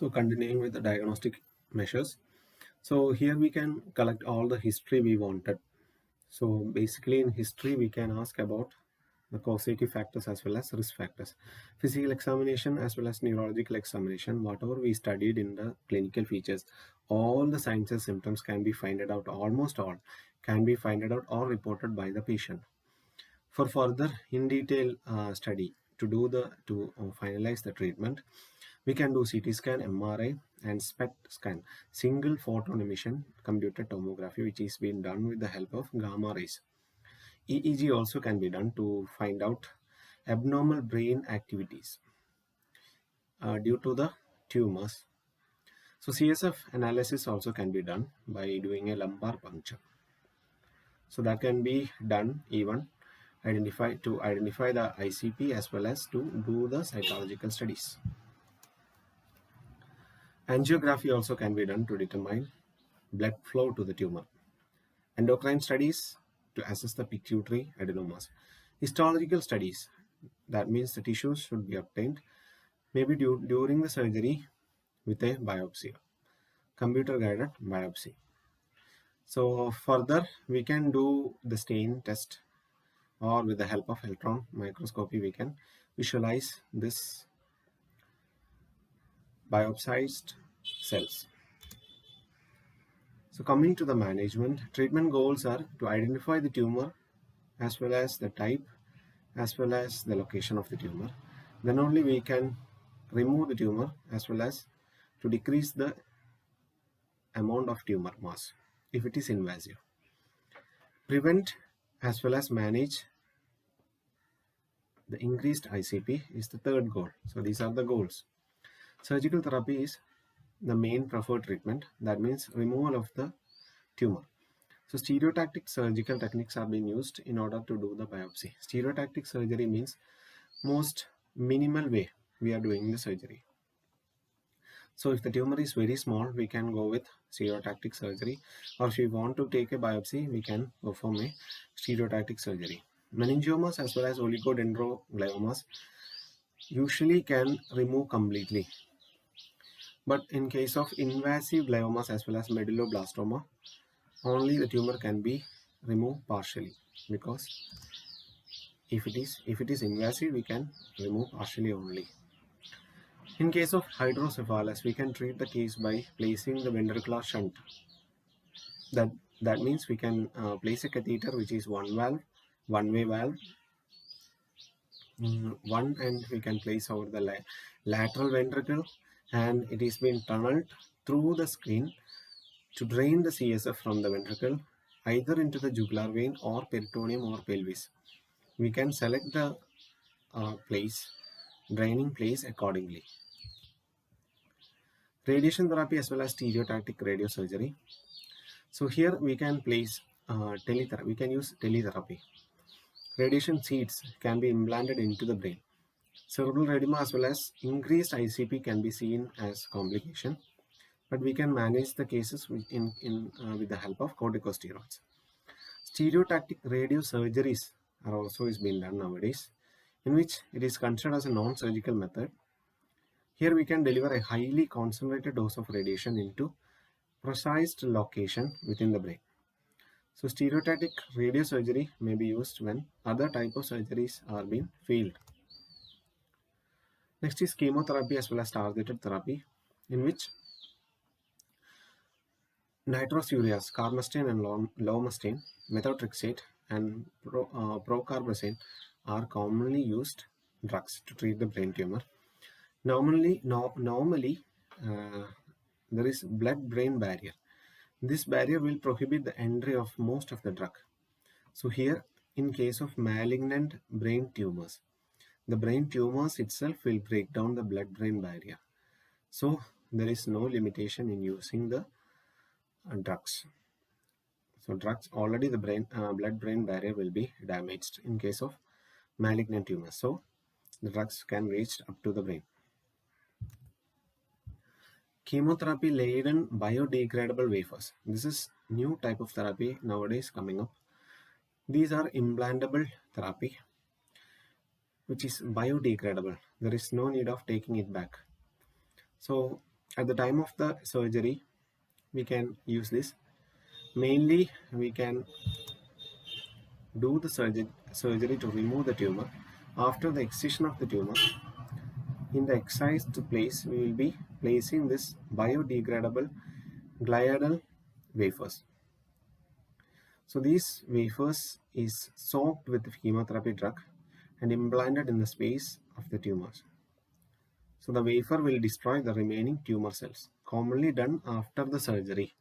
So continuing with the diagnostic measures. So here we can collect all the history we wanted. So basically in history we can ask about the causative factors as well as risk factors. Physical examination as well as neurological examination, whatever we studied in the clinical features, all the signs and symptoms can be finded out, almost all can be finded out or reported by the patient. For further in detail study to finalize the treatment, we can do CT scan, MRI, and SPECT scan, single photon emission computed tomography, which is being done with the help of gamma rays. EEG also can be done to find out abnormal brain activities due to the tumors. So CSF analysis also can be done by doing a lumbar puncture. So that can be done even identify the ICP as well as to do the cytological studies. Angiography also can be done to determine blood flow to the tumor. Endocrine studies to assess the pituitary adenomas. Histological studies, that means the tissues should be obtained maybe during the surgery with a biopsy, computer guided biopsy. So further we can do the stain test, or with the help of electron microscopy we can visualize this biopsized cells. So coming to the management, treatment goals are to identify the tumor as well as the type as well as the location of the tumor. Then only we can remove the tumor as well as to decrease the amount of tumor mass if it is invasive. Prevent as well as manage the increased ICP is the third goal. So these are the goals. Surgical therapy is the main preferred treatment, that means removal of the tumor. So stereotactic surgical techniques are being used in order to do the biopsy. Stereotactic surgery means most minimal way we are doing the surgery. So if the tumor is very small, we can go with stereotactic surgery, or if we want to take a biopsy, we can perform a stereotactic surgery. Meningiomas as well as oligodendrogliomas usually can remove completely. But in case of invasive gliomas as well as medulloblastoma, only the tumor can be removed partially, because if it is invasive, we can remove partially only. In case of hydrocephalus, we can treat the case by placing the ventricular shunt. That means we can place a catheter which is one-way valve. One end we can place over the lateral ventricle, and it is being tunneled through the skin to drain the CSF from the ventricle either into the jugular vein or peritoneum or pelvis. We can select the draining place accordingly. Radiation therapy as well as stereotactic radiosurgery. So here we can place teletherapy. We can use teletherapy. Radiation seeds can be implanted into the brain. Cerebral edema as well as increased ICP can be seen as complication, but we can manage the cases with the help of corticosteroids. Stereotactic radiosurgeries are also being done nowadays, in which it is considered as a non-surgical method. Here we can deliver a highly concentrated dose of radiation into precise location within the brain. So stereotactic radiosurgery may be used when other type of surgeries are being failed. Next is chemotherapy as well as targeted therapy, in which nitrosoureas, carmastine and lomustine, methotrexate and procarbazine are commonly used drugs to treat the brain tumor. Normally there is blood-brain barrier. This barrier will prohibit the entry of most of the drug. So here, in case of malignant brain tumors, the brain tumors itself will break down the blood-brain barrier. So there is no limitation in using the drugs. So drugs, already the blood-brain barrier will be damaged in case of malignant tumors. So the drugs can reach up to the brain. Chemotherapy laden biodegradable wafers. This is new type of therapy nowadays coming up. These are implantable therapy which is biodegradable. There is no need of taking it back. So At the time of the surgery, we can use this. Mainly, we can do the surgery to remove the tumor. After the excision of the tumor, in the excised place, we will be placing this biodegradable gliadal wafers. So these wafers is soaked with chemotherapy drug and implanted in the space of the tumors. So the wafer will destroy the remaining tumor cells, commonly done after the surgery.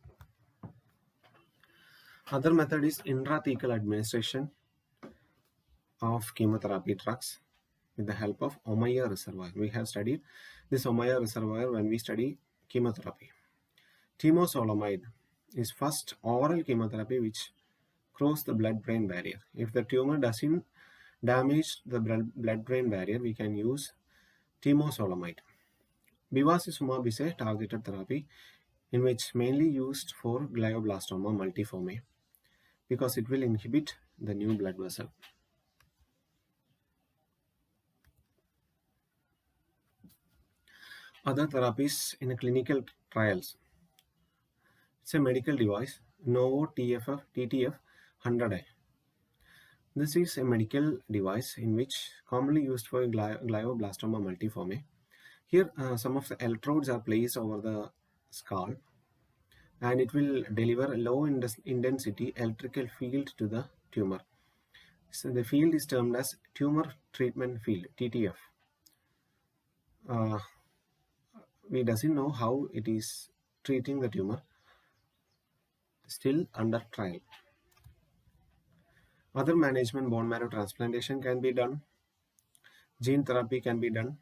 Other method is intrathecal administration of chemotherapy drugs with the help of Ommaya reservoir. We have studied this Ommaya reservoir when we study chemotherapy. Temozolomide is first oral chemotherapy which cross the blood-brain barrier. If the tumor doesn't damage the blood-brain barrier, we can use temozolomide. Bevacizumab is a targeted therapy in which mainly used for glioblastoma multiforme because it will inhibit the new blood vessel. Other therapies in clinical trials. It's a medical device, Novo TTF 100i. This is a medical device in which commonly used for glioblastoma multiforme. Here, some of the electrodes are placed over the scalp, and it will deliver a low intensity electrical field to the tumor. So the field is termed as tumor treatment field, TTF. We doesn't know how it is treating the tumor, still under trial. Other management, bone marrow transplantation can be done, gene therapy can be done,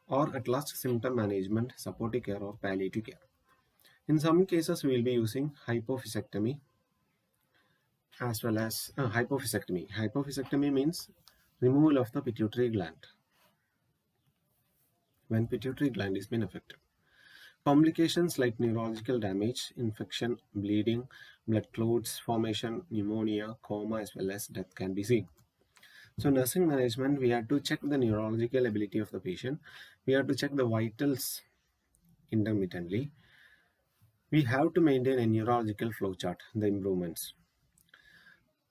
or at last symptom management, supportive care or palliative care. In some cases, we will be using hypophysectomy as well as hypophysectomy. Hypophysectomy means removal of the pituitary gland when pituitary gland is been affected. Complications like neurological damage, infection, bleeding, blood clots formation, pneumonia, coma as well as death can be seen. So nursing management, we have to check the neurological ability of the patient. We have to check the vitals intermittently. We have to maintain a neurological flow chart, the improvements.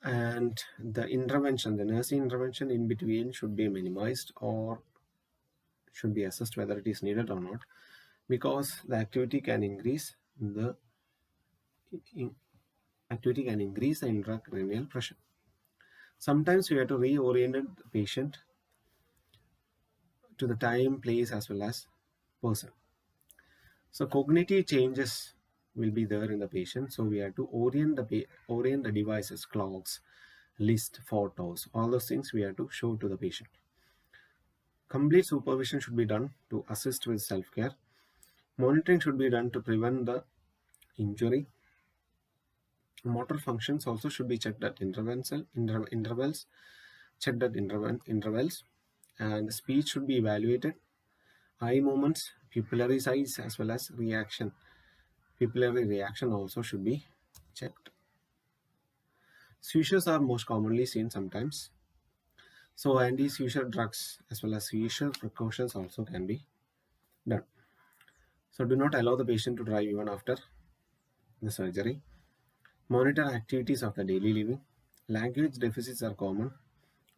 And the intervention, the nursing intervention in between should be minimized or should be assessed whether it is needed or not, because the activity can increase the intracranial pressure. Sometimes we have to reorient the patient to the time, place as well as person. So cognitive changes will be there in the patient. So we have to orient the devices, clocks, list, photos, all those things we have to show to the patient. Complete supervision should be done to assist with self-care. Monitoring should be done to prevent the injury. Motor functions also should be checked at intervals, and speech should be evaluated. Eye movements, pupillary size as well as reaction. Pupillary reaction also should be checked. Seizures are most commonly seen sometimes. So anti-seizure drugs as well as seizure precautions also can be done. So do not allow the patient to drive even after the surgery. Monitor activities of the daily living. Language deficits are common,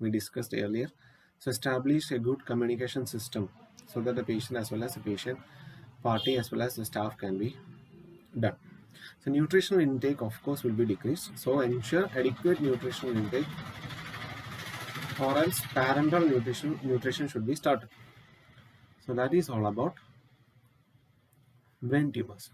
we discussed earlier. So establish a good communication system so that the patient as well as the patient party as well as the staff can be done. So nutritional intake of course will be decreased. So ensure adequate nutritional intake or else parenteral nutrition should be started. So that is all about brain tumors.